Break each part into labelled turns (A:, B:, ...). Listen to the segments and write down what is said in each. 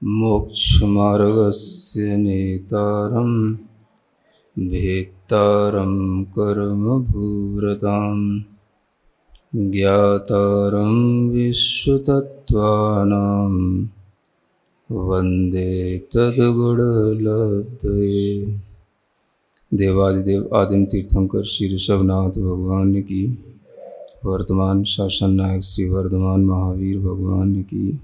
A: मोक्षमार्गस्य नेतारं भेत्तारं कर्मभूव्रतां ज्ञातारं विश्वतत्त्वानां वन्दे तद्गुणलब्धये। देवादिदेव आदिम तीर्थंकर श्री ऋषभनाथ भगवान की, वर्तमान शासन नायक श्री वर्धमान महावीर भगवान की,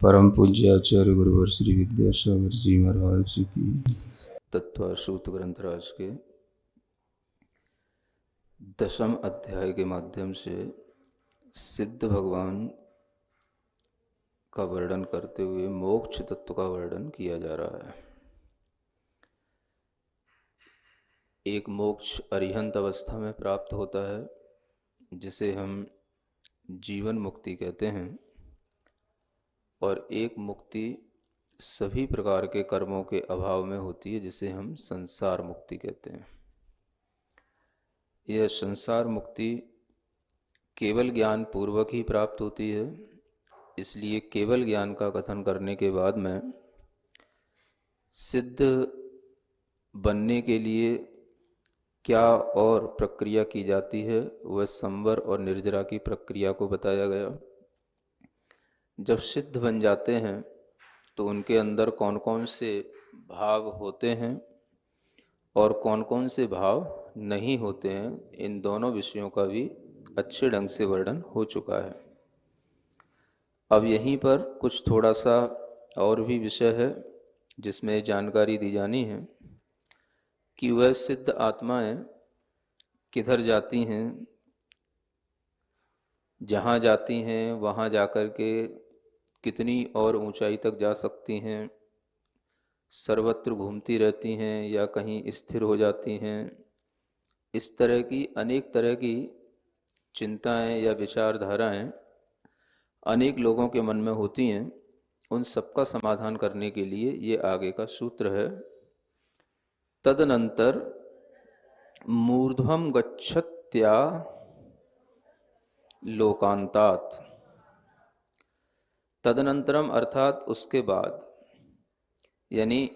A: परम पूज्य आचार्य गुरुवर श्री विद्यासागर जी महाराज जी की। तत्वसूत ग्रंथराज के 10वें अध्याय के माध्यम से सिद्ध भगवान का वर्णन करते हुए मोक्ष तत्व का वर्णन किया जा रहा है। एक मोक्ष अरिहंत अवस्था में प्राप्त होता है, जिसे हम जीवन मुक्ति कहते हैं, और एक मुक्ति सभी प्रकार के कर्मों के अभाव में होती है, जिसे हम संसार मुक्ति कहते हैं। यह संसार मुक्ति केवल ज्ञान पूर्वक ही प्राप्त होती है, इसलिए केवल ज्ञान का कथन करने के बाद में सिद्ध बनने के लिए क्या और प्रक्रिया की जाती है, वह संवर और निर्जरा की प्रक्रिया को बताया गया। जब सिद्ध बन जाते हैं तो उनके अंदर कौन कौन से भाव होते हैं और कौन कौन से भाव नहीं होते हैं, इन दोनों विषयों का भी अच्छे ढंग से वर्णन हो चुका है। अब यहीं पर कुछ थोड़ा सा और भी विषय है जिसमें जानकारी दी जानी है कि वह सिद्ध आत्माएं किधर जाती हैं, जहाँ जाती हैं वहाँ जाकर के कितनी और ऊंचाई तक जा सकती हैं, सर्वत्र घूमती रहती हैं या कहीं स्थिर हो जाती हैं। इस तरह की अनेक तरह की चिंताएं या विचारधाराएं अनेक लोगों के मन में होती हैं। उन सबका समाधान करने के लिए ये आगे का सूत्र है। तदनंतर मूर्ध्वम गच्छत्या लोकांतात। तदनंतरम अर्थात उसके बाद, यानी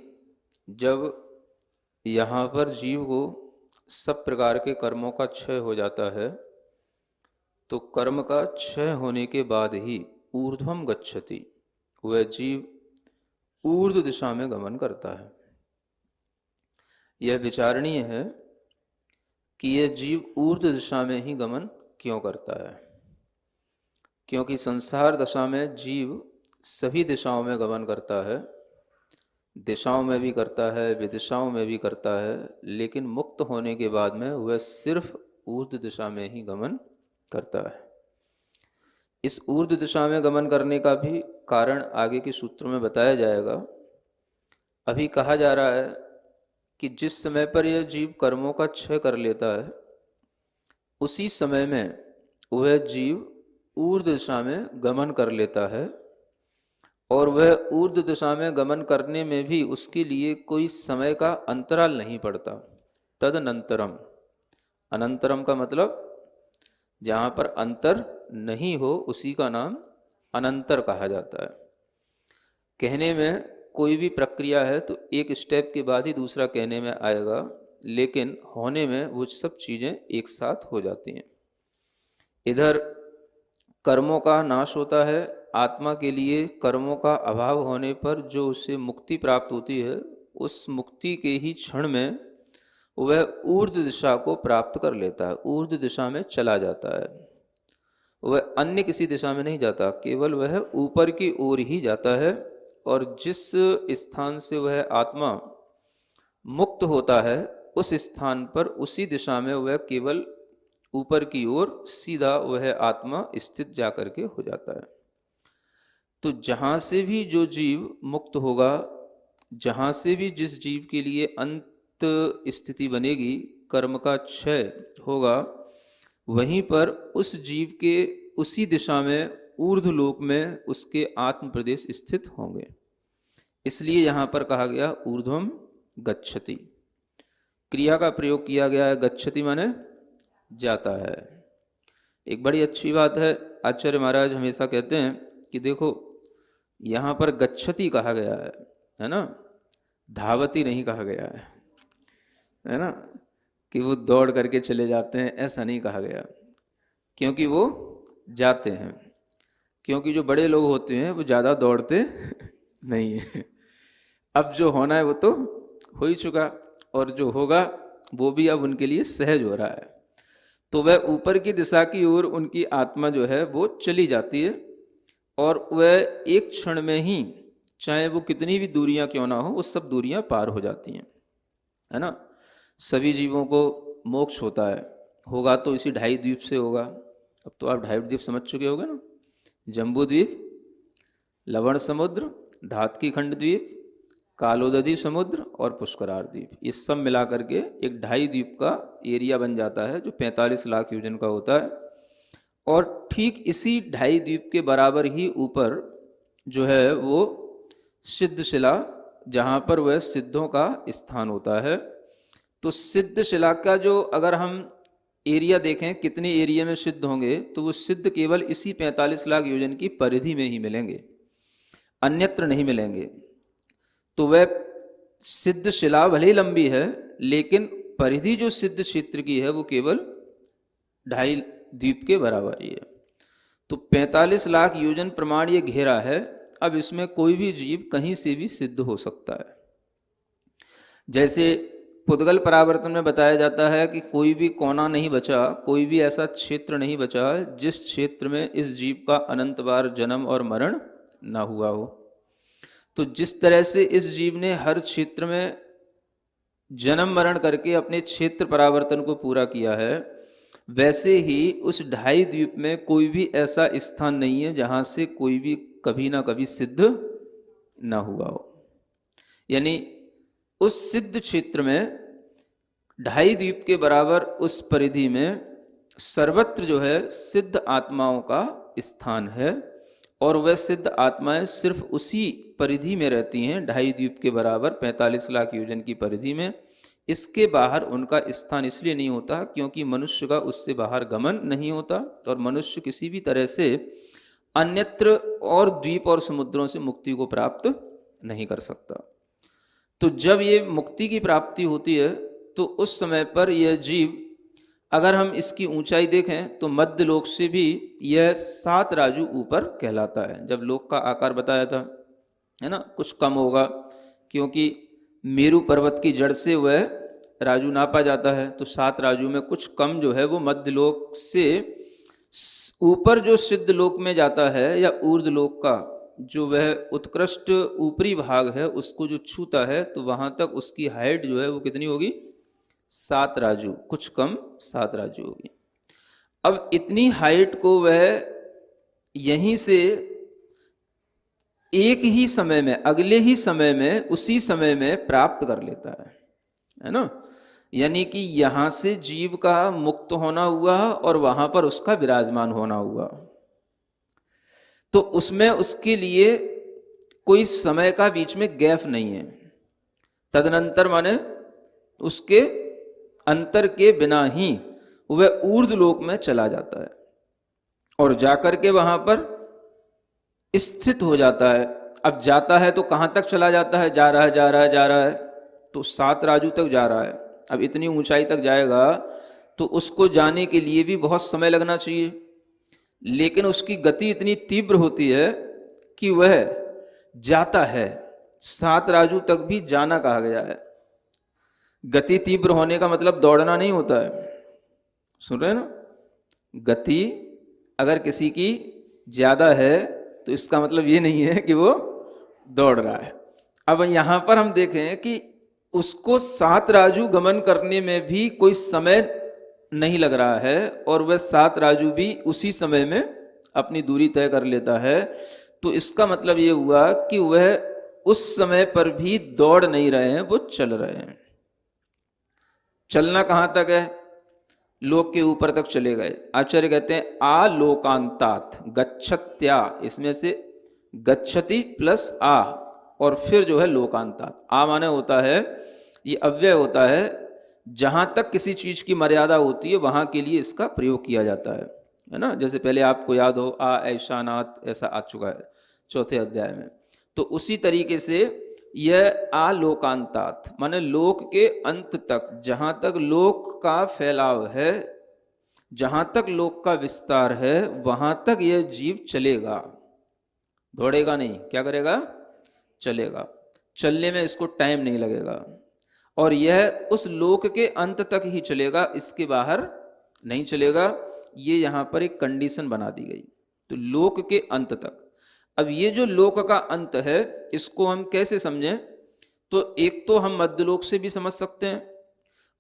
A: जब यहाँ पर जीव को सब प्रकार के कर्मों का क्षय हो जाता है, तो कर्म का क्षय होने के बाद ही ऊर्ध्वम गच्छति, वह जीव ऊर्ध्व दिशा में गमन करता है। यह विचारणीय है कि यह जीव ऊर्ध्व दिशा में ही गमन क्यों करता है, क्योंकि संसार दशा में जीव सभी दिशाओं में गमन करता है, दिशाओं में भी करता है, विदिशाओं में भी करता है, लेकिन मुक्त होने के बाद में वह सिर्फ ऊर्ध्व दिशा में ही गमन करता है। इस ऊर्ध्व दिशा में गमन करने का भी कारण आगे के सूत्रों में बताया जाएगा। अभी कहा जा रहा है कि जिस समय पर यह जीव कर्मों का क्षय कर लेता है, उसी समय में वह जीव ऊर्ध्व दिशा में गमन कर लेता है, और वह ऊर्ध्व दिशा में गमन करने में भी उसके लिए कोई समय का अंतराल नहीं पड़ता। तदनंतरम, अनंतरम का मतलब जहाँ पर अंतर नहीं हो उसी का नाम अनंतर कहा जाता है। कहने में कोई भी प्रक्रिया है तो एक स्टेप के बाद ही दूसरा कहने में आएगा, लेकिन होने में वो सब चीज़ें एक साथ हो जाती हैं। इधर कर्मों का नाश होता है, आत्मा के लिए कर्मों का अभाव होने पर जो उसे मुक्ति प्राप्त होती है, उस मुक्ति के ही क्षण में वह ऊर्ध्व दिशा को प्राप्त कर लेता है, ऊर्ध्व दिशा में चला जाता है। वह अन्य किसी दिशा में नहीं जाता, केवल वह ऊपर की ओर ही जाता है, और जिस स्थान से वह आत्मा मुक्त होता है उस स्थान पर, उसी दिशा में वह केवल ऊपर की ओर सीधा वह आत्मा स्थित जाकर के हो जाता है। तो जहाँ से भी जो जीव मुक्त होगा, जहाँ से भी जिस जीव के लिए अंत स्थिति बनेगी, कर्म का क्षय होगा, वहीं पर उस जीव के उसी दिशा में ऊर्ध्व लोक में उसके आत्म प्रदेश स्थित होंगे। इसलिए यहाँ पर कहा गया ऊर्ध्वम गच्छति, क्रिया का प्रयोग किया गया है। गच्छति माने जाता है। एक बड़ी अच्छी बात है, आचार्य महाराज हमेशा कहते हैं कि देखो, यहाँ पर गच्छति कहा गया है ना, धावती नहीं कहा गया है ना, कि वो दौड़ करके चले जाते हैं, ऐसा नहीं कहा गया, क्योंकि वो जाते हैं। क्योंकि जो बड़े लोग होते हैं वो ज़्यादा दौड़ते नहीं है। अब जो होना है वो तो हो ही चुका, और जो होगा वो भी अब उनके लिए सहज हो रहा है। तो वह ऊपर की दिशा की ओर उनकी आत्मा जो है वो चली जाती है, और वह एक क्षण में ही, चाहे वो कितनी भी दूरियां क्यों ना हो, वो सब दूरियां पार हो जाती हैं, है ना। सभी जीवों को मोक्ष होता है, होगा तो इसी 2.5 द्वीप से होगा। अब तो आप 2.5 द्वीप समझ चुके होंगे ना, जम्बू द्वीप, लवण समुद्र, धातकी खंड द्वीप, कालोदधी समुद्र और पुष्करार द्वीप, ये सब मिला करके एक 2.5 द्वीप का एरिया बन जाता है, जो 45 लाख योजन का होता है। और ठीक इसी 2.5 द्वीप के बराबर ही ऊपर जो है वो सिद्धशिला, जहाँ पर वह सिद्धों का स्थान होता है। तो सिद्धशिला का जो अगर हम एरिया देखें, कितने एरिया में सिद्ध होंगे, तो वो सिद्ध केवल इसी 45 लाख योजन की परिधि में ही मिलेंगे, अन्यत्र नहीं मिलेंगे। तो वह सिद्ध शिला भले ही लंबी है, लेकिन परिधि जो सिद्ध क्षेत्र की है वो केवल 2.5 द्वीप के बराबर ही है। तो 45 लाख योजन प्रमाण ये घेरा है। अब इसमें कोई भी जीव कहीं से भी सिद्ध हो सकता है। जैसे पुद्गल परावर्तन में बताया जाता है कि कोई भी कोना नहीं बचा, कोई भी ऐसा क्षेत्र नहीं बचा जिस क्षेत्र में इस जीव का अनंत बार जन्म और मरण ना हुआ हो। तो जिस तरह से इस जीव ने हर क्षेत्र में जन्म मरण करके अपने क्षेत्र परावर्तन को पूरा किया है, वैसे ही उस 2.5 द्वीप में कोई भी ऐसा स्थान नहीं है जहां से कोई भी कभी ना कभी सिद्ध ना हुआ हो। यानी उस सिद्ध क्षेत्र में 2.5 द्वीप के बराबर उस परिधि में सर्वत्र जो है सिद्ध आत्माओं का स्थान है, और वह सिद्ध आत्माएं सिर्फ उसी परिधि में रहती हैं, 2.5 द्वीप के बराबर 45 लाख योजन की परिधि में। इसके बाहर उनका स्थान इसलिए नहीं होता क्योंकि मनुष्य का उससे बाहर गमन नहीं होता, और मनुष्य किसी भी तरह से अन्यत्र और द्वीप और समुद्रों से मुक्ति को प्राप्त नहीं कर सकता। तो जब ये मुक्ति की प्राप्ति होती है, तो उस समय पर यह जीव, अगर हम इसकी ऊंचाई देखें तो मध्य लोक से भी यह 7 राजू ऊपर कहलाता है। जब लोक का आकार बताया था, है ना, कुछ कम होगा क्योंकि मेरू पर्वत की जड़ से वह राजू नापा जाता है, तो 7 राजू में कुछ कम जो है वो मध्य लोक से ऊपर जो सिद्ध लोक में जाता है, या ऊर्ध लोक का जो वह उत्कृष्ट ऊपरी भाग है उसको जो छूता है, तो वहां तक उसकी हाइट जो है वो कितनी होगी, 7 राजू, कुछ कम 7 राजू होगी। अब इतनी हाइट को वह यहीं से एक ही समय में, अगले ही समय में, उसी समय में प्राप्त कर लेता है ना। यानी कि यहां से जीव का मुक्त होना हुआ और वहां पर उसका विराजमान होना हुआ, तो उसमें उसके लिए कोई समय का बीच में गैप नहीं है। तदनंतर माने उसके अंतर के बिना ही वह ऊर्ध्व लोक में चला जाता है और जाकर के वहां पर स्थित हो जाता है। अब जाता है तो कहां तक चला जाता है, जा रहा है जा रहा है जा रहा है, तो 7 राजू तक जा रहा है। अब इतनी ऊंचाई तक जाएगा तो उसको जाने के लिए भी बहुत समय लगना चाहिए, लेकिन उसकी गति इतनी तीव्र होती है कि वह जाता है। 7 राजू तक भी जाना कहा गया है। गति तीव्र होने का मतलब दौड़ना नहीं होता है, सुन रहे हैं ना। गति अगर किसी की ज्यादा है तो इसका मतलब ये नहीं है कि वो दौड़ रहा है। अब यहां पर हम देखें कि उसको 7 राजू गमन करने में भी कोई समय नहीं लग रहा है, और वह 7 राजू भी उसी समय में अपनी दूरी तय कर लेता है। तो इसका मतलब ये हुआ कि वह उस समय पर भी दौड़ नहीं रहे हैं, वो चल रहे हैं। चलना कहां तक है, लोक के ऊपर तक चले गए। आचार्य कहते हैं आलोकांतात गच्छत्या, इसमें से गच्छति प्लस आ और फिर जो है लोकांतात। आ माने होता है, ये अव्यय होता है, जहां तक किसी चीज की मर्यादा होती है वहां के लिए इसका प्रयोग किया जाता है ना। जैसे पहले आपको याद हो आ ऐशानात, ऐसा आ चुका है 4थे अध्याय में। तो उसी तरीके से यह आलोकांतात माने लोक के अंत तक, जहां तक लोक का फैलाव है, जहां तक लोक का विस्तार है, वहां तक यह जीव चलेगा, दौड़ेगा नहीं। क्या करेगा? चलेगा। चलने में इसको टाइम नहीं लगेगा, और यह उस लोक के अंत तक ही चलेगा, इसके बाहर नहीं चलेगा। ये यहां पर एक कंडीशन बना दी गई। तो लोक के अंत तक। अब ये जो लोक का अंत है, इसको हम कैसे समझें? तो एक तो हम मध्यलोक से भी समझ सकते हैं,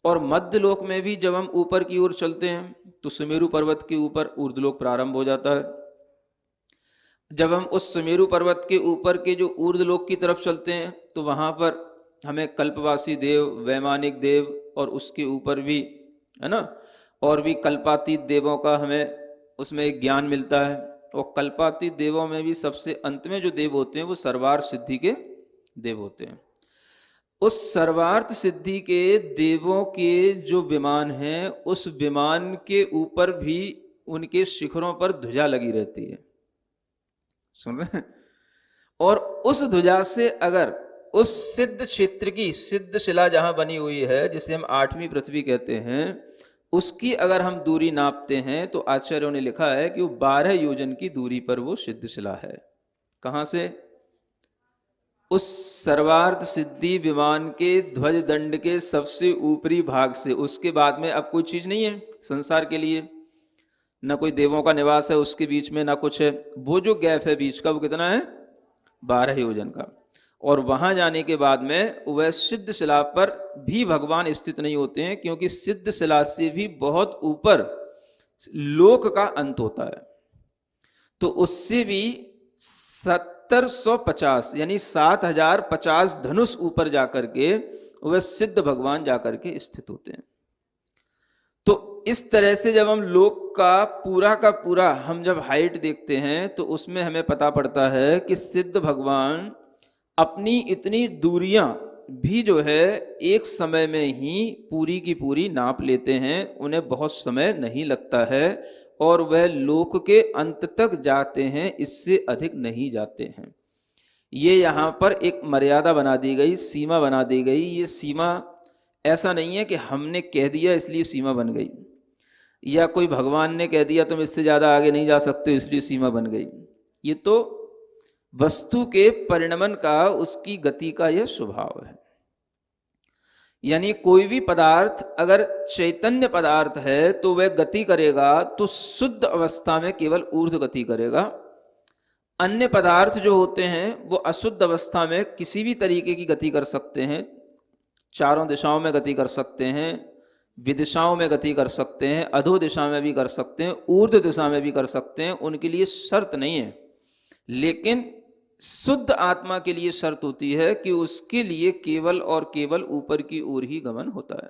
A: और मध्यलोक में भी जब हम ऊपर की ओर चलते हैं तो सुमेरु पर्वत के ऊपर ऊर्ध्वलोक प्रारंभ हो जाता है। जब हम उस सुमेरु पर्वत के ऊपर के जो ऊर्ध्वलोक की तरफ चलते हैं तो वहां पर हमें कल्पवासी देव, वैमानिक देव, और उसके ऊपर भी, है ना, और भी कल्पातीत देवों का हमें उसमें एक ज्ञान मिलता है। और कल्पातीत देवों में भी सबसे अंत में जो देव होते हैं वो सर्वार्थ सिद्धि के देव होते हैं। उस सर्वार्थ सिद्धि के देवों के जो विमान हैं, उस विमान के ऊपर भी उनके शिखरों पर ध्वजा लगी रहती है। सुन रहे हैं? और उस ध्वजा से अगर उस सिद्ध क्षेत्र की सिद्ध शिला जहां बनी हुई है, जिसे हम 8वीं पृथ्वी कहते हैं, उसकी अगर हम दूरी नापते हैं तो आचार्यों ने लिखा है कि वो 12 योजन की दूरी पर वो सिद्ध शिला है। कहां से? उस सर्वार्थ सिद्धि विमान के ध्वज दंड के सबसे ऊपरी भाग से। उसके बाद में अब कोई चीज नहीं है संसार के लिए, न कोई देवों का निवास है उसके बीच में, ना कुछ है। वो जो गैप है बीच का, वो कितना है? 12 योजन का। और वहां जाने के बाद में वह सिद्ध शिला पर भी भगवान स्थित नहीं होते हैं, क्योंकि सिद्ध शिला से भी बहुत ऊपर लोक का अंत होता है। तो उससे भी 1750 यानी 7050 धनुष ऊपर जाकर के वह सिद्ध भगवान जाकर के स्थित होते हैं। तो इस तरह से जब हम लोक का पूरा हम जब हाइट देखते हैं तो उसमें हमें पता पड़ता है कि सिद्ध भगवान अपनी इतनी दूरियां भी जो है एक समय में ही पूरी की पूरी नाप लेते हैं, उन्हें बहुत समय नहीं लगता है, और वह लोक के अंत तक जाते हैं, इससे अधिक नहीं जाते हैं। ये यहाँ पर एक मर्यादा बना दी गई, सीमा बना दी गई। ये सीमा ऐसा नहीं है कि हमने कह दिया इसलिए सीमा बन गई, या कोई भगवान ने कह दिया तुम इससे ज्यादा आगे नहीं जा सकते इसलिए सीमा बन गई। ये तो वस्तु के परिणमन का, उसकी गति का यह स्वभाव है। यानी कोई भी पदार्थ अगर चैतन्य पदार्थ है तो वह गति करेगा तो शुद्ध अवस्था में केवल ऊर्ध्व गति करेगा। अन्य पदार्थ जो होते हैं वो अशुद्ध अवस्था में किसी भी तरीके की गति कर सकते हैं, चारों दिशाओं में गति कर सकते हैं, विदिशाओं में गति कर सकते हैं, अधो दिशा में भी कर सकते हैं, ऊर्ध्व दिशा में भी कर सकते हैं, उनके लिए शर्त नहीं है। लेकिन शुद्ध आत्मा के लिए शर्त होती है कि उसके लिए केवल और केवल ऊपर की ओर ही गमन होता है।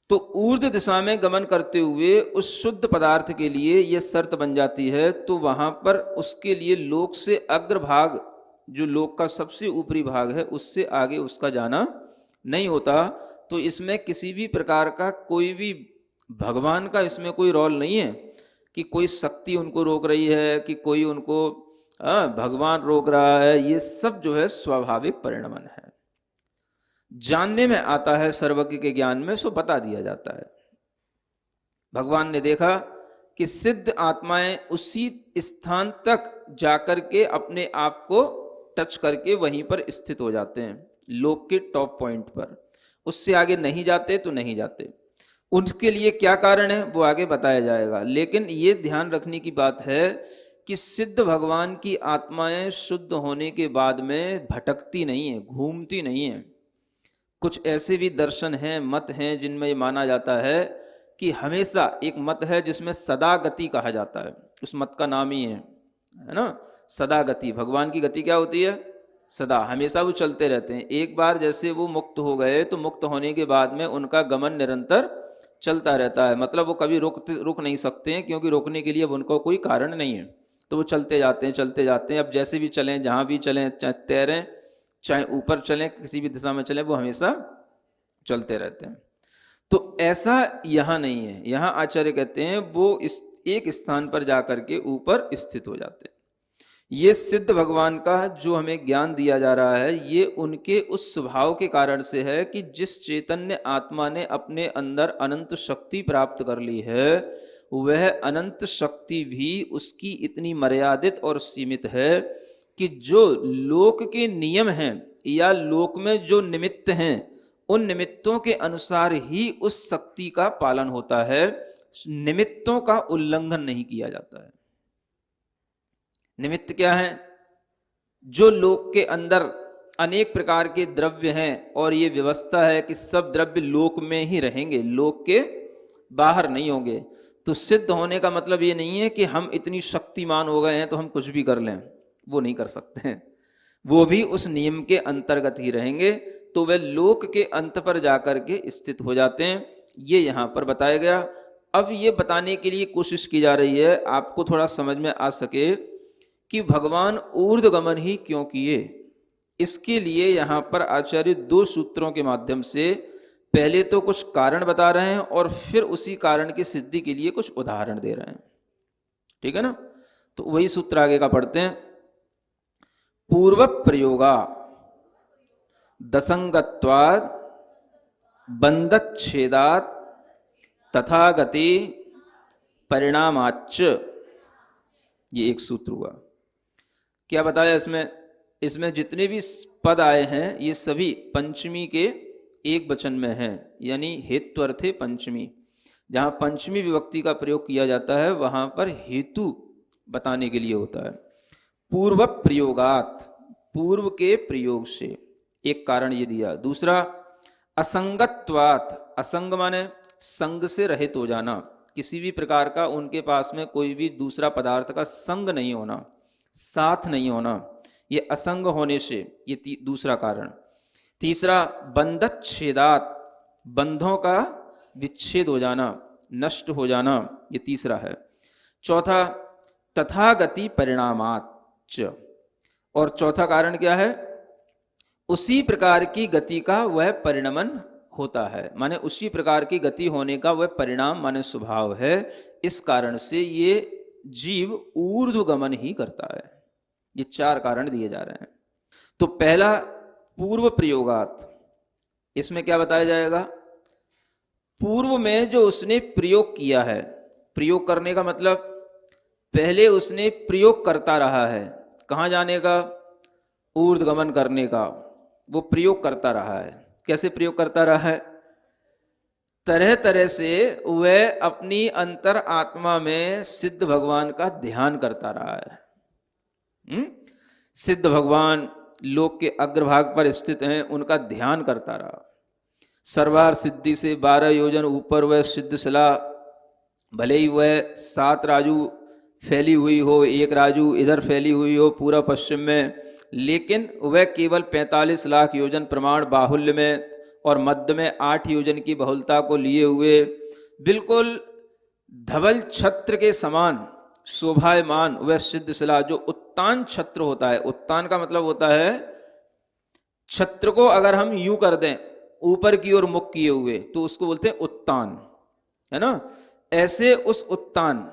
A: तो ऊर्ध्व दिशा में गमन करते हुए उस शुद्ध पदार्थ के लिए यह शर्त बन जाती है, तो वहां पर उसके लिए लोक से अग्रभाग, जो लोक का सबसे ऊपरी भाग है, उससे आगे उसका जाना नहीं होता। तो इसमें किसी भी प्रकार का कोई भी भगवान का इसमें कोई रोल नहीं है कि कोई शक्ति उनको रोक रही है, कि कोई उनको भगवान रोक रहा है। ये सब जो है स्वाभाविक परिणमन है, जानने में आता है, सर्वज्ञ के ज्ञान में सो बता दिया जाता है। भगवान ने देखा कि सिद्ध आत्माएं उसी स्थान तक जाकर के अपने आप को टच करके वहीं पर स्थित हो जाते हैं, लोक के टॉप पॉइंट पर। उससे आगे नहीं जाते तो नहीं जाते। उनके लिए क्या कारण है वो आगे बताया जाएगा। लेकिन ये ध्यान रखने की बात है कि सिद्ध भगवान की आत्माएं शुद्ध होने के बाद में भटकती नहीं है, घूमती नहीं है। कुछ ऐसे भी दर्शन हैं, मत हैं, जिनमें ये माना जाता है कि हमेशा, एक मत है जिसमें सदा गति कहा जाता है, उस मत का नाम ही है ना, सदा गति। भगवान की गति क्या होती है? सदा, हमेशा वो चलते रहते हैं। एक बार जैसे वो मुक्त हो गए तो मुक्त होने के बाद में उनका गमन निरंतर चलता रहता है। मतलब वो कभी रुक नहीं सकते हैं, क्योंकि रोकने के लिए उनको कोई कारण नहीं है। तो वो चलते जाते हैं, चलते जाते हैं। अब जैसे भी चलें, जहाँ भी चलें, चाहे तैरें, चाहे ऊपर चलें, किसी भी दिशा में चलें, वो हमेशा चलते रहते हैं। तो ऐसा यहाँ नहीं है। यहाँ आचार्य कहते हैं वो इस एक स्थान पर जाकर के ऊपर स्थित हो जाते हैं। ये सिद्ध भगवान का जो हमें ज्ञान दिया जा रहा है, ये उनके उस स्वभाव के कारण से है कि जिस चैतन्य आत्मा ने अपने अंदर अनंत शक्ति प्राप्त कर ली है, वह अनंत शक्ति भी उसकी इतनी मर्यादित और सीमित है कि जो लोक के नियम हैं या लोक में जो निमित्त हैं, उन निमित्तों के अनुसार ही उस शक्ति का पालन होता है, निमित्तों का उल्लंघन नहीं किया जाता है। निमित्त क्या है? जो लोक के अंदर अनेक प्रकार के द्रव्य हैं और ये व्यवस्था है कि सब द्रव्य लोक में ही रहेंगे, लोक के बाहर नहीं होंगे, तो सिद्ध होने का मतलब ये नहीं है कि हम इतनी शक्तिमान हो गए हैं तो हम कुछ भी कर लें, वो नहीं कर सकते हैं। वो भी उस नियम के अंतर्गत ही रहेंगे, तो वे लोक के अंत पर जाकर के स्थित हो जाते हैं। ये यहाँ पर बताया गया। अब ये बताने के लिए कोशिश की जा रही है, आपको थोड़ा समझ में आ सके कि भगवान ऊर्ध्वगमन ही क्यों किए। इसके लिए यहाँ पर आचार्य दो सूत्रों के माध्यम से पहले तो कुछ कारण बता रहे हैं और फिर उसी कारण की सिद्धि के लिए कुछ उदाहरण दे रहे हैं। ठीक है ना? तो वही सूत्र आगे का पढ़ते हैं। पूर्व प्रयोगा दसंगत्वाद बंधच्छेदात तथागति परिणामाच्च, ये एक सूत्र हुआ। क्या बताया इसमें जितने भी पद आए हैं ये सभी पंचमी के एक वचन में हैं, यानी हेत्वर्थे पंचमी। जहां पंचमी विभक्ति का प्रयोग किया जाता है वहां पर हेतु बताने के लिए होता है। पूर्व प्रयोगात, पूर्व के प्रयोग से, एक कारण ये दिया। दूसरा असंगत्वात, असंग माने संग से रहित हो जाना, किसी भी प्रकार का उनके पास में कोई भी दूसरा पदार्थ का संग नहीं होना, साथ नहीं होना, ये असंग होने से, ये दूसरा कारण। तीसरा बंधच्छेदात, बंधों का विच्छेद हो जाना, नष्ट हो जाना, ये तीसरा है। चौथा तथागति परिणामाच्च, और चौथा कारण क्या है? उसी प्रकार की गति का वह परिणमन होता है, माने उसी प्रकार की गति होने का वह परिणाम माने स्वभाव है। इस कारण से ये जीव ऊर्ध्वगमन ही करता है। ये चार कारण दिए जा रहे हैं। तो पहला पूर्व प्रयोगात, इसमें क्या बताया जाएगा? पूर्व में जो उसने प्रयोग किया है, प्रयोग करने का मतलब पहले उसने प्रयोग करता रहा है, कहाँ जाने का? ऊर्ध्वगमन करने का, वो प्रयोग करता रहा है। कैसे प्रयोग करता रहा है? तरह तरह से वह अपनी अंतर आत्मा में सिद्ध भगवान का ध्यान करता रहा है। सिद्ध भगवान लोक के अग्रभाग पर स्थित हैं, उनका ध्यान करता रहा। सर्वार सिद्धि से 12 योजन ऊपर वह सिद्धशिला, भले ही वह 7 राजू फैली हुई हो, एक राजू इधर फैली हुई हो पूरा पश्चिम में, लेकिन वह केवल 45 लाख योजन प्रमाण बाहुल्य में और मध्य में 8 योजन की बहुलता को लिए हुए बिल्कुल धवल छत्र के समान शोभायमान वह सिद्धशिला, जो उत्तान छत्र होता है। उत्तान का मतलब होता है छत्र को अगर हम यूं कर दें ऊपर की ओर मुख किए हुए तो उसको बोलते हैं उत्तान, है ना? ऐसे उस उत्तान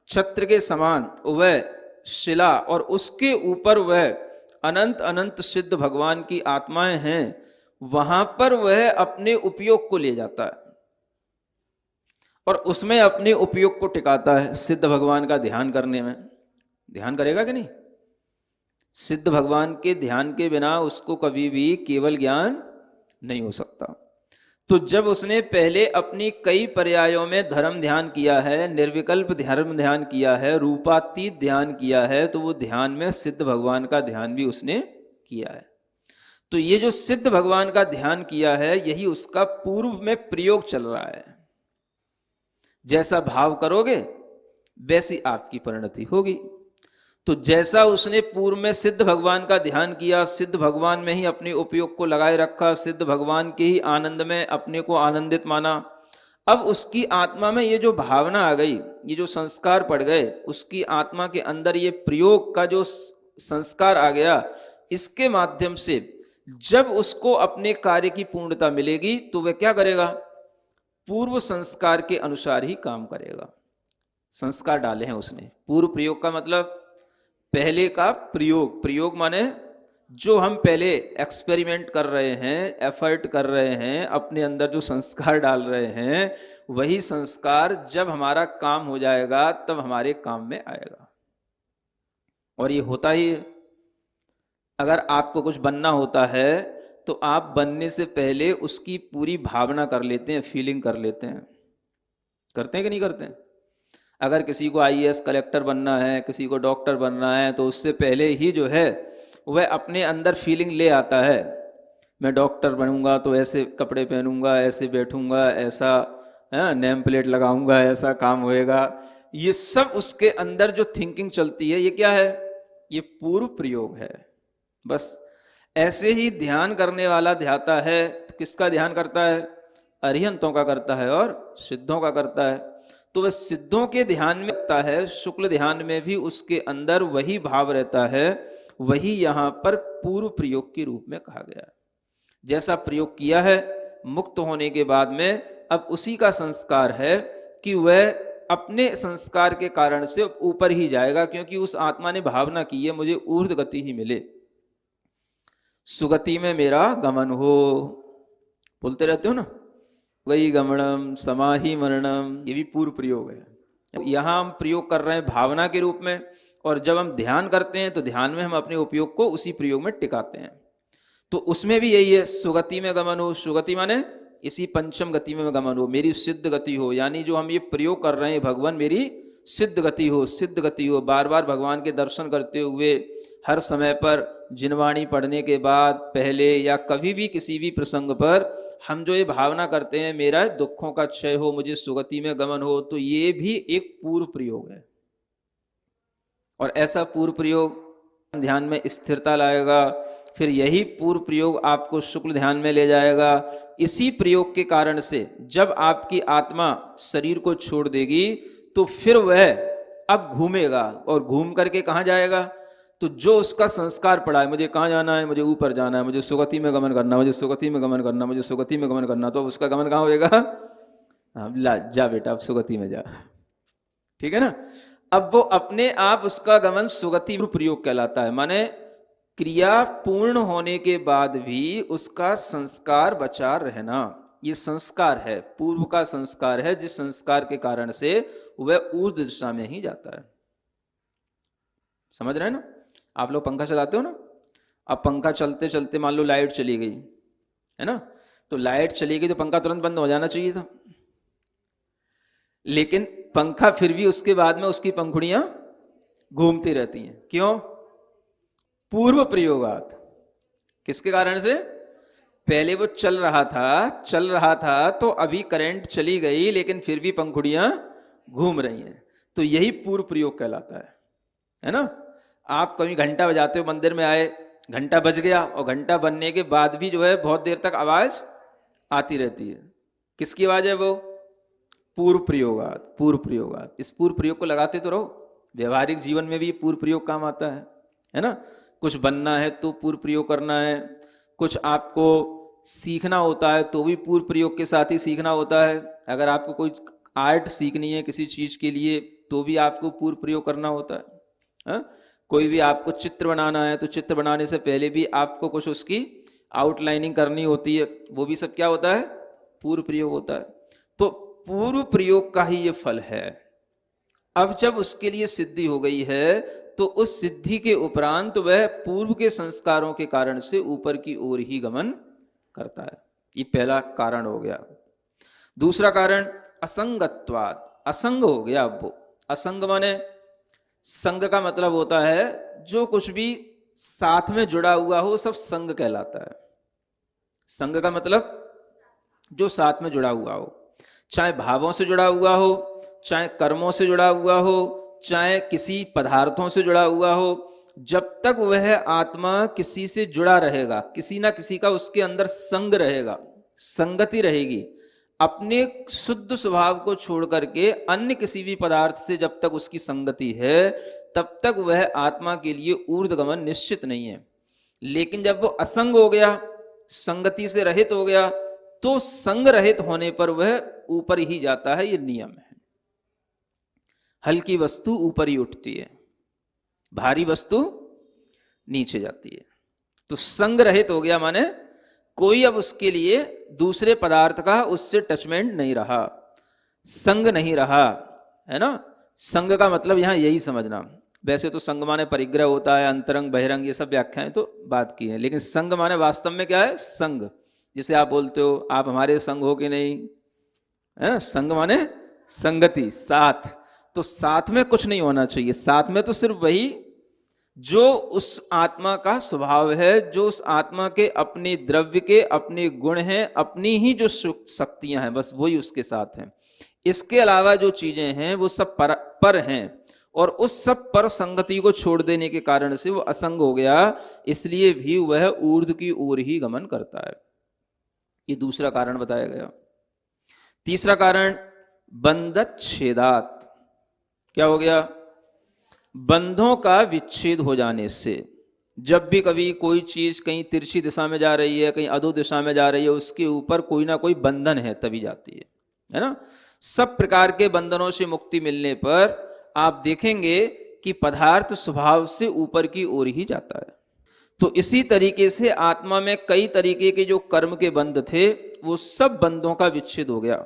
A: छत्र के समान वह शिला और उसके ऊपर वह अनंत अनंत सिद्ध भगवान की आत्माएं हैं, वहां पर वह अपने उपयोग को ले जाता है और उसमें अपने उपयोग को टिकाता है। सिद्ध भगवान का ध्यान करने में, ध्यान करेगा कि नहीं? सिद्ध भगवान के ध्यान के बिना उसको कभी भी केवल ज्ञान नहीं हो सकता। तो जब उसने पहले अपनी कई पर्यायों में धर्म ध्यान किया है, निर्विकल्प धर्म ध्यान किया है, रूपातीत ध्यान किया है, तो वो ध्यान में सिद्ध भगवान का ध्यान भी उसने किया है। तो ये जो सिद्ध भगवान का ध्यान किया है, यही उसका पूर्व में प्रयोग चल रहा है। जैसा भाव करोगे वैसी आपकी परिणति होगी। तो जैसा उसने पूर्व में सिद्ध भगवान का ध्यान किया, सिद्ध भगवान में ही अपने उपयोग को लगाए रखा, सिद्ध भगवान के ही आनंद में अपने को आनंदित माना, अब उसकी आत्मा में ये जो भावना आ गई, ये जो संस्कार पड़ गए, उसकी आत्मा के अंदर ये प्रयोग का जो संस्कार आ गया, इसके माध्यम से जब उसको अपने कार्य की पूर्णता मिलेगी तो वह क्या करेगा? पूर्व संस्कार के अनुसार ही काम करेगा। संस्कार डाले हैं उसने। पूर्व प्रयोग का मतलब पहले का प्रयोग, प्रयोग माने जो हम पहले एक्सपेरिमेंट कर रहे हैं, एफर्ट कर रहे हैं, अपने अंदर जो संस्कार डाल रहे हैं, वही संस्कार जब हमारा काम हो जाएगा तब हमारे काम में आएगा। और ये होता ही है। अगर आपको कुछ बनना होता है तो आप बनने से पहले उसकी पूरी भावना कर लेते हैं, फीलिंग कर लेते हैं। करते हैं कि नहीं करते हैं? अगर किसी को आईएएस कलेक्टर बनना है, किसी को डॉक्टर बनना है, तो उससे पहले ही जो है वह अपने अंदर फीलिंग ले आता है, मैं डॉक्टर बनूंगा तो ऐसे कपड़े पहनूंगा, ऐसे बैठूंगा, ऐसा नेम प्लेट लगाऊंगा, ऐसा काम होएगा। ये सब उसके अंदर जो थिंकिंग चलती है, ये क्या है? ये पूर्व प्रयोग है। बस ऐसे ही ध्यान करने वाला ध्याता है तो किसका ध्यान करता है? अरिहंतों का करता है और सिद्धों का करता है। तो वह सिद्धों के ध्यान में रहता है, शुक्ल ध्यान में भी उसके अंदर वही भाव रहता है। वही यहाँ पर पूर्व प्रयोग के रूप में कहा गया है। जैसा प्रयोग किया है मुक्त होने के बाद में, अब उसी का संस्कार है कि वह अपने संस्कार के कारण से ऊपर ही जाएगा, क्योंकि उस आत्मा ने भावना की है मुझे ऊर्ध्व गति ही मिले, सुगति में मेरा गमन हो। बोलते रहते हो ना, वही गमनम समाहि मरणम, ये भी पूर्व प्रयोग है। यहां हम प्रयोग कर रहे हैं भावना के रूप में, और जब हम ध्यान करते हैं तो ध्यान में हम अपने उपयोग को उसी प्रयोग में टिकाते हैं। तो उसमें भी यही है, सुगति में गमन हो। सुगति माने इसी पंचम गति में गमन हो, मेरी सिद्ध गति हो। यानी जो हम ये प्रयोग कर रहे हैं भगवान, मेरी सिद्ध गति हो, सिद्ध गति हो। बार बार भगवान के दर्शन करते हुए, हर समय पर जिनवाणी पढ़ने के बाद, पहले या कभी भी किसी भी प्रसंग पर हम जो ये भावना करते हैं मेरा दुखों का क्षय हो, मुझे सुगति में गमन हो, तो ये भी एक पूर्व प्रयोग है। और ऐसा पूर्व प्रयोग ध्यान में स्थिरता लाएगा, फिर यही पूर्व प्रयोग आपको शुक्ल ध्यान में ले जाएगा। इसी प्रयोग के कारण से जब आपकी आत्मा शरीर को छोड़ देगी तो फिर वह अब घूमेगा, और घूम करके कहाँ जाएगा? तो जो उसका संस्कार पड़ा है, मुझे कहाँ जाना है, मुझे ऊपर जाना है, मुझे सुगति में गमन करना, मुझे सुगति में गमन करना, मुझे सुगति में गमन करना, तो उसका गमन कहाँ होएगा? जा बेटा अब सुगति में जा, ठीक है ना। अब वो अपने आप उसका गमन सुगति प्रयोग कहलाता है। माने क्रिया पूर्ण होने के बाद भी उसका संस्कार बचा रहना, ये संस्कार है, पूर्व का संस्कार है, जिस संस्कार के कारण से वह ऊर्ध्व दिशा में ही जाता है। समझ रहे हैं ना? आप लोग पंखा चलाते हो ना, अब पंखा चलते चलते मान लो लाइट चली गई है ना, तो लाइट चली गई तो पंखा तुरंत बंद हो जाना चाहिए था, लेकिन पंखा फिर भी उसके बाद में उसकी पंखुड़ियां घूमती रहती हैं। क्यों? पूर्व प्रयोगात। किसके कारण से? पहले वो चल रहा था तो अभी करंट चली गई, लेकिन फिर भी पंखुड़ियां घूम रही हैं, तो यही पूर्व प्रयोग कहलाता है ना। आप कभी घंटा बजाते हो, मंदिर में आए, घंटा बज गया, और घंटा बजने के बाद भी जो है बहुत देर तक आवाज आती रहती है। किसकी आवाज है वो? पूर्व प्रयोगात, पूर्व प्रयोगात। इस पूर्व प्रयोग को लगाते तो रहो, व्यवहारिक जीवन में भी पूर्व प्रयोग काम आता है ना। कुछ बनना है तो पूर्व प्रयोग करना है, कुछ आपको सीखना होता है तो भी पूर्व प्रयोग के साथ ही सीखना होता है। अगर आपको कोई आर्ट सीखनी है किसी चीज के लिए तो भी आपको पूर्व प्रयोग करना होता है। कोई भी आपको चित्र बनाना है तो चित्र बनाने से पहले भी आपको कुछ उसकी आउटलाइनिंग करनी होती है, वो भी सब क्या होता है? पूर्व प्रयोग होता है। तो पूर्व प्रयोग का ही ये फल है। अब जब उसके लिए सिद्धि हो गई है तो उस सिद्धि के उपरांत वह पूर्व के संस्कारों के कारण से ऊपर की ओर ही गमन करता है। ये पहला कारण हो गया। दूसरा कारण असंगत्वात्, असंग हो गया। अब वो असंग माने, संग का मतलब होता है जो कुछ भी साथ में जुड़ा हुआ हो सब संग कहलाता है। संग का मतलब जो साथ में जुड़ा हुआ हो, चाहे भावों से जुड़ा हुआ हो, चाहे कर्मों से जुड़ा हुआ हो, चाहे किसी पदार्थों से जुड़ा हुआ हो, जब तक वह आत्मा किसी से जुड़ा रहेगा, किसी ना किसी का उसके अंदर संग रहेगा, संगति रहेगी, अपने शुद्ध स्वभाव को छोड़ करके अन्य किसी भी पदार्थ से जब तक उसकी संगति है तब तक वह आत्मा के लिए ऊर्ध्वगमन निश्चित नहीं है। लेकिन जब वो असंग हो गया, संगति से रहित हो गया, तो संग रहित होने पर वह ऊपर ही जाता है। ये नियम है। हल्की वस्तु ऊपर ही उठती है, भारी वस्तु नीचे जाती है। तो संग रहित हो गया माने कोई अब उसके लिए दूसरे पदार्थ का उससे टचमेंट नहीं रहा, संग नहीं रहा, है ना। संग का मतलब यहां यही समझना। वैसे तो संग माने परिग्रह होता है, अंतरंग बहिरंग, ये सब व्याख्याएं तो बात की है, लेकिन संग माने वास्तव में क्या है? संग। जिसे आप बोलते हो आप हमारे संग हो कि नहीं, है ना। संग माने संगति, साथ। तो साथ में कुछ नहीं होना चाहिए, साथ में तो सिर्फ वही जो उस आत्मा का स्वभाव है, जो उस आत्मा के अपने द्रव्य के अपने गुण हैं, अपनी ही जो शक्तियां हैं, बस वही उसके साथ हैं। इसके अलावा जो चीजें हैं वो सब पर हैं, और उस सब पर संगति को छोड़ देने के कारण से वो असंग हो गया, इसलिए भी वह ऊर्ध्व की ओर ही गमन करता है। ये दूसरा कारण बताया गया। तीसरा कारण बंधच्छेदात। क्या हो गया? बंधों का विच्छेद हो जाने से। जब भी कभी कोई चीज कहीं तिरछी दिशा में जा रही है, कहीं अधो दिशा में जा रही है, उसके ऊपर कोई ना कोई बंधन है तभी जाती है ना। सब प्रकार के बंधनों से मुक्ति मिलने पर आप देखेंगे कि पदार्थ स्वभाव से ऊपर की ओर ही जाता है। तो इसी तरीके से आत्मा में कई तरीके के जो कर्म के बंध थे, वो सब बंधों का विच्छेद हो गया।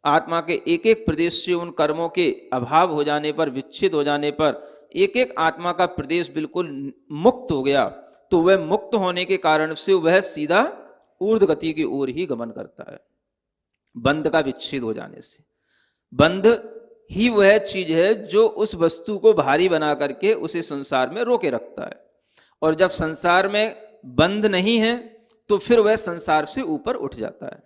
A: आत्मा के एक एक प्रदेश से उन कर्मों के अभाव हो जाने पर, विच्छेद हो जाने पर, एक एक आत्मा का प्रदेश बिल्कुल मुक्त हो गया। तो वह मुक्त होने के कारण से वह सीधा ऊर्ध्व गति की ओर ही गमन करता है, बंध का विच्छेद हो जाने से। बंध ही वह चीज है जो उस वस्तु को भारी बना करके उसे संसार में रोके रखता है, और जब संसार में बंध नहीं है तो फिर वह संसार से ऊपर उठ जाता है।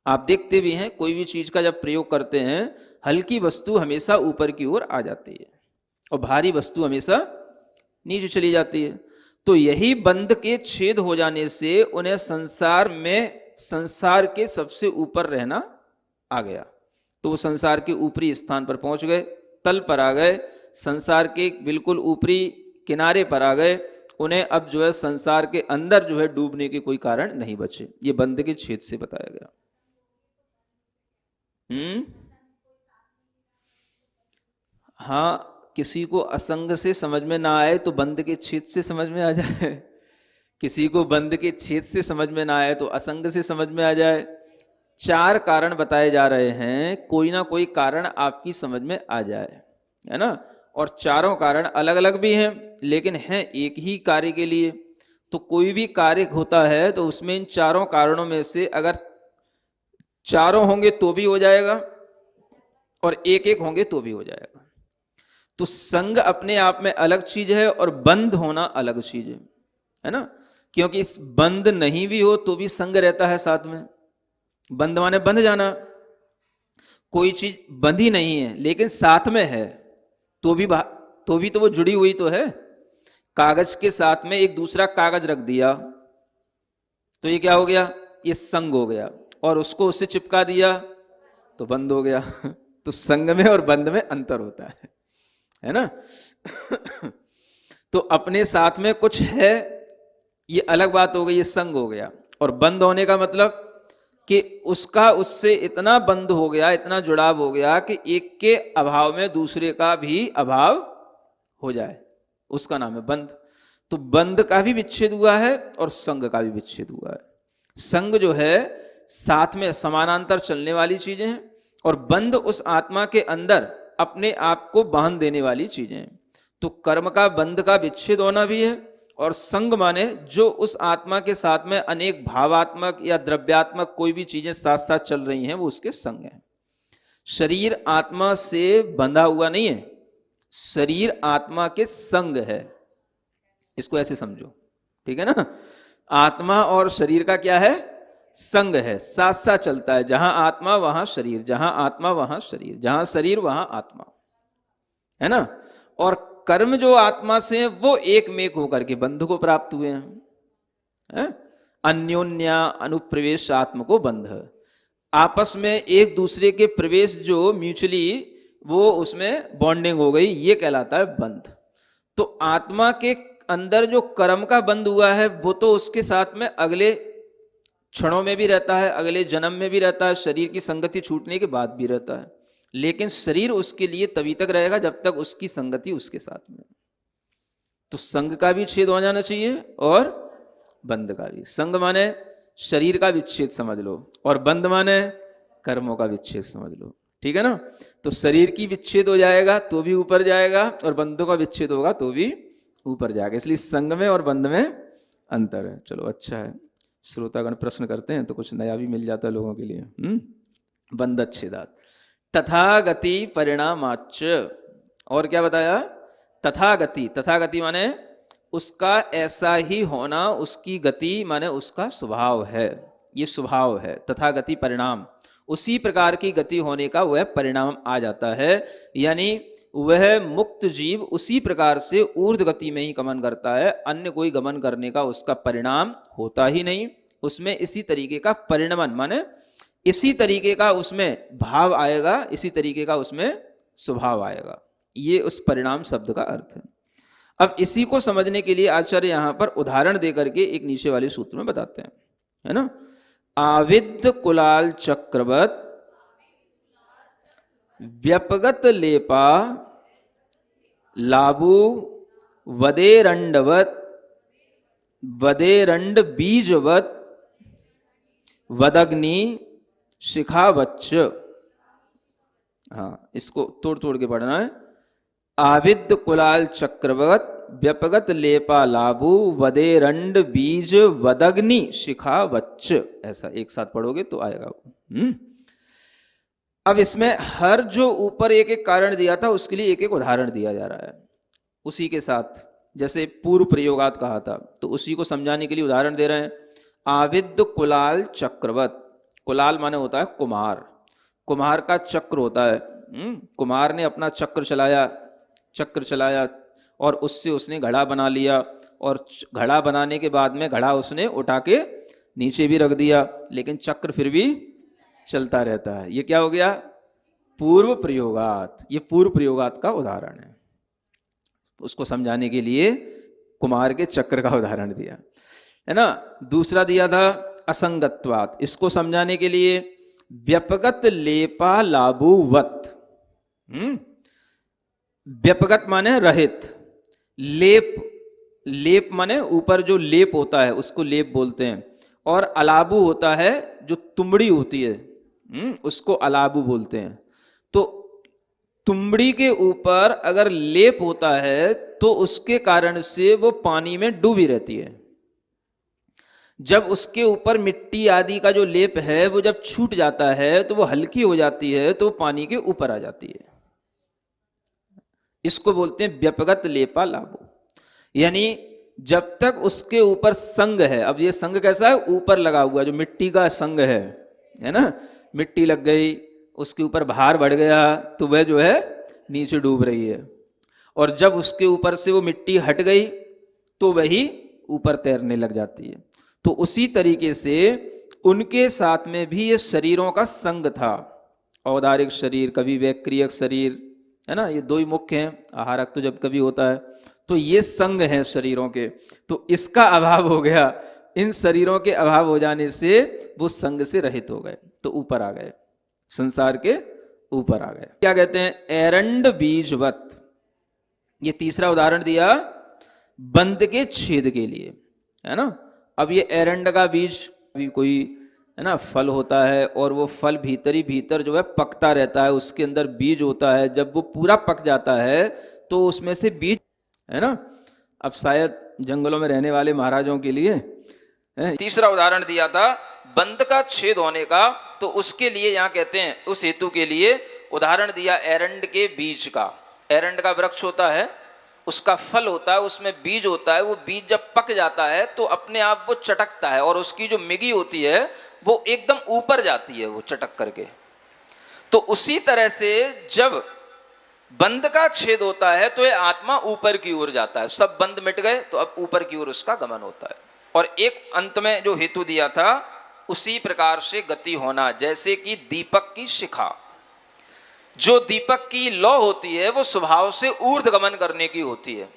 A: आप देखते भी हैं कोई भी चीज का जब प्रयोग करते हैं, हल्की वस्तु हमेशा ऊपर की ओर आ जाती है और भारी वस्तु हमेशा नीचे चली जाती है। तो यही बंध के छेद हो जाने से उन्हें संसार में, संसार के सबसे ऊपर रहना आ गया। तो वो संसार के ऊपरी स्थान पर पहुंच गए, तल पर आ गए, संसार के बिल्कुल ऊपरी किनारे पर आ गए। उन्हें अब जो है संसार के अंदर जो है डूबने के कोई कारण नहीं बचे। ये बंध के छेद से बताया गया। हाँ, किसी को असंग से समझ में ना आए तो बंध के छेद से समझ में आ जाए, किसी को बंध के छेद से समझ में ना आए तो असंग से समझ में आ जाए। चार कारण बताए जा रहे हैं, कोई ना कोई कारण आपकी समझ में आ जाए, है ना। और चारों कारण अलग अलग भी हैं, लेकिन हैं एक ही कार्य के लिए। तो कोई भी कार्य होता है तो उसमें इन चारों कारणों में से अगर चारों होंगे तो भी हो जाएगा, और एक एक होंगे तो भी हो जाएगा। तो संग अपने आप में अलग चीज है और बंध होना अलग चीज है ना। क्योंकि इस बंध नहीं भी हो तो भी संग रहता है साथ में। बंध माने बंध जाना, कोई चीज बंधी नहीं है लेकिन साथ में है तो भी तो वो जुड़ी हुई तो है। कागज के साथ में एक दूसरा कागज रख दिया तो ये क्या हो गया? ये संग हो गया। और उसको उससे चिपका दिया तो बंद हो गया। तो संग में और बंध में अंतर होता है ना। तो अपने साथ में कुछ है, ये अलग बात हो गई, ये संग हो गया। और बंद होने का मतलब कि उसका उससे इतना बंद हो गया, इतना जुड़ाव हो गया कि एक के अभाव में दूसरे का भी अभाव हो जाए, उसका नाम है बंध। तो बंध का भी विच्छेद हुआ है और संग का भी विच्छेद हुआ है। संग जो है साथ में समानांतर चलने वाली चीजें हैं, और बंध उस आत्मा के अंदर अपने आप को बांध देने वाली चीजें हैं। तो कर्म का बंध का विच्छेद होना भी है, और संग माने जो उस आत्मा के साथ में अनेक भावात्मक या द्रव्यात्मक कोई भी चीजें साथ साथ चल रही हैं, वो उसके संग हैं। शरीर आत्मा से बंधा हुआ नहीं है, शरीर आत्मा के संग है। इसको ऐसे समझो, ठीक है ना। आत्मा और शरीर का क्या है? संग है, साथ साथ चलता है। जहां आत्मा वहां शरीर, जहां आत्मा वहां शरीर, जहां शरीर वहां आत्मा, है ना। और कर्म जो आत्मा से है वो एक मेक होकर के बंध को प्राप्त हुए हैं। अन्योन्या अनुप्रवेश आत्म को बंध, आपस में एक दूसरे के प्रवेश जो म्यूचुअली वो उसमें बॉन्डिंग हो गई, ये कहलाता है बंध। तो आत्मा के अंदर जो कर्म का बंध हुआ है वो तो उसके साथ में अगले क्षणों में भी रहता है, अगले जन्म में भी रहता है, शरीर की संगति छूटने के बाद भी रहता है। लेकिन शरीर उसके लिए तभी तक रहेगा जब तक उसकी संगति उसके साथ में। तो संग का भी छेद हो जाना चाहिए और बंध का भी। संग माने शरीर का विच्छेद समझ लो, और बंध माने कर्मों का विच्छेद समझ लो, ठीक है ना। तो शरीर की विच्छेद हो जाएगा तो भी ऊपर जाएगा, और बंधों का विच्छेद होगा तो भी ऊपर जाएगा। इसलिए संग में और बंध में अंतर है। चलो अच्छा है, श्रोतागण प्रश्न करते हैं तो कुछ नया भी मिल जाता है लोगों के लिए। बंधच्छेदात् तथागति परिणामाच्च। और क्या बताया? तथागति। तथागति माने उसका ऐसा ही होना, उसकी गति माने उसका स्वभाव है, ये स्वभाव है। तथागति परिणाम, उसी प्रकार की गति होने का वह परिणाम आ जाता है। यानी वह मुक्त जीव उसी प्रकार से ऊर्ध्व गति में ही गमन करता है, अन्य कोई गमन करने का उसका परिणाम होता ही नहीं। उसमें इसी तरीके का परिणमन माने इसी तरीके का उसमें भाव आएगा, इसी तरीके का उसमें स्वभाव आएगा। ये उस परिणाम शब्द का अर्थ है। अब इसी को समझने के लिए आचार्य यहां पर उदाहरण देकर के एक नीचे वाले सूत्र में बताते हैं, है ना। आविद्ध कुलाल चक्रवत व्यपगत लेपा लाबु वदेरंडवत वदेरंड बीजवत वदग्नि शिखावच्च। हाँ, इसको तोड़ तोड़ के पढ़ना है। आविद्ध कुलाल चक्रवत व्यपगत लेपा लाबु वदेरंड बीज वदग्नि शिखावच्च। ऐसा एक साथ पढ़ोगे तो आएगा। अब इसमें हर जो ऊपर एक एक कारण दिया था उसके लिए एक एक उदाहरण दिया जा रहा है उसी के साथ। जैसे पूर्व प्रयोगात कहा था तो उसी को समझाने के लिए उदाहरण दे रहे हैं। आविद्ध कुलाल चक्रवत, कुलाल माने होता है कुमार, कुम्हार का चक्र होता है। कुम्हार ने अपना चक्र चलाया और उससे उसने घड़ा बना लिया, और घड़ा बनाने के बाद में घड़ा उसने उठा के नीचे भी रख दिया, लेकिन चक्र फिर भी चलता रहता है। ये क्या हो गया? पूर्व प्रयोगात। ये पूर्व प्रयोगात का उदाहरण है। उसको समझाने के लिए कुम्हार के चक्र का उदाहरण दिया, है ना। दूसरा दिया था असंगत्वात, इसको समझाने के लिए व्यपगत लेपा लाबुवत। व्यपगत माने रहित, लेप, लेप माने ऊपर जो लेप होता है उसको लेप बोलते हैं, और अलाबु होता है जो तुमड़ी होती है, उसको अलाबु बोलते हैं। तो तुमड़ी के ऊपर अगर लेप होता है तो उसके कारण से वो पानी में डूबी रहती है। जब उसके ऊपर मिट्टी आदि का जो लेप है वो जब छूट जाता है तो वो हल्की हो जाती है, तो पानी के ऊपर आ जाती है। इसको बोलते हैं व्यपगत लेपा लाबो। यानी जब तक उसके ऊपर संग है, अब ये संग कैसा है? ऊपर लगा हुआ जो मिट्टी का संग है ना। मिट्टी लग गई, उसके ऊपर भार बढ़ गया तो वह जो है नीचे डूब रही है, और जब उसके ऊपर से वो मिट्टी हट गई तो वही ऊपर तैरने लग जाती है। तो उसी तरीके से उनके साथ में भी ये शरीरों का संग था। औदारिक शरीर, कभी वैक्रियक शरीर, है ना, ये दो ही मुख्य हैं। आहारक तो जब कभी होता है, तो ये संग हैं शरीरों के। तो इसका अभाव हो गया, इन शरीरों के अभाव हो जाने से वो संग से रहित हो गए, तो ऊपर आ गए, संसार के ऊपर आ गए। क्या कहते हैं? एरंड बीजवत। ये तीसरा उदाहरण दिया बंद के छेद के लिए, है ना। अब ये एरंड का बीज भी कोई, है ना, फल होता है, और वो फल भीतर ही भीतर जो है पकता रहता है, उसके अंदर बीज होता है। जब वो पूरा पक जाता है तो उसमें से बीज, है ना। अब शायद जंगलों में रहने वाले महाराजों के लिए तीसरा उदाहरण दिया था बंद का छेद होने का, तो उसके लिए यहाँ कहते हैं, उस हेतु के लिए उदाहरण दिया एरंड के बीज का। एरंड का वृक्ष होता है, उसका फल होता है, उसमें बीज होता है। वो बीज जब पक जाता है तो अपने आप वो चटकता है, और उसकी जो मिगी होती है वो एकदम ऊपर जाती है, वो चटक करके। तो उसी तरह से जब बंद का छेद होता है तो ये आत्मा ऊपर की ओर जाता है। सब बंद मिट गए तो अब ऊपर की ओर उसका गमन होता है। और एक अंत में जो हेतु दिया था, उसी प्रकार से गति होना, जैसे कि दीपक की शिखा। जो दीपक की लौ होती है वो स्वभाव से ऊर्ध्व गमन करने की होती है।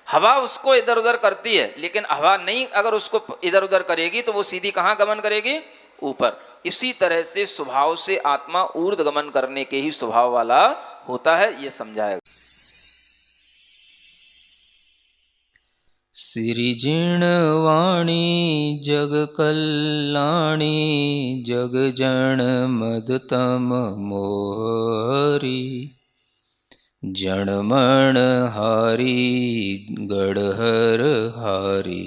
A: हवा उसको इधर उधर करती है, लेकिन हवा नहीं अगर उसको इधर उधर करेगी तो वो सीधी कहाँ गमन करेगी? ऊपर। इसी तरह से स्वभाव से आत्मा ऊर्ध्व गमन करने के ही स्वभाव वाला होता है, ये समझाएगा। सिरिजिणवाणी जग कल्याणी जग जन मदतम मोहरी जणमण हारी गढ़हर हारी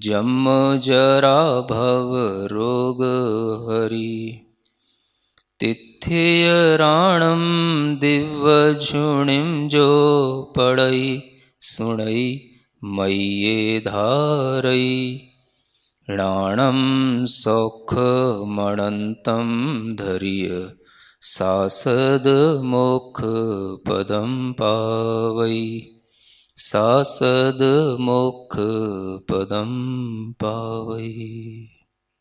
A: जम जरा भव रोग हरि तिथियराणम दिव्यझुणिम जो पढ़ई सुणई मय्ये धारई राणम सौखमणन्तं धरिय सासद मोक्ष पदम पावई सासद मोक्ष पदम पावई।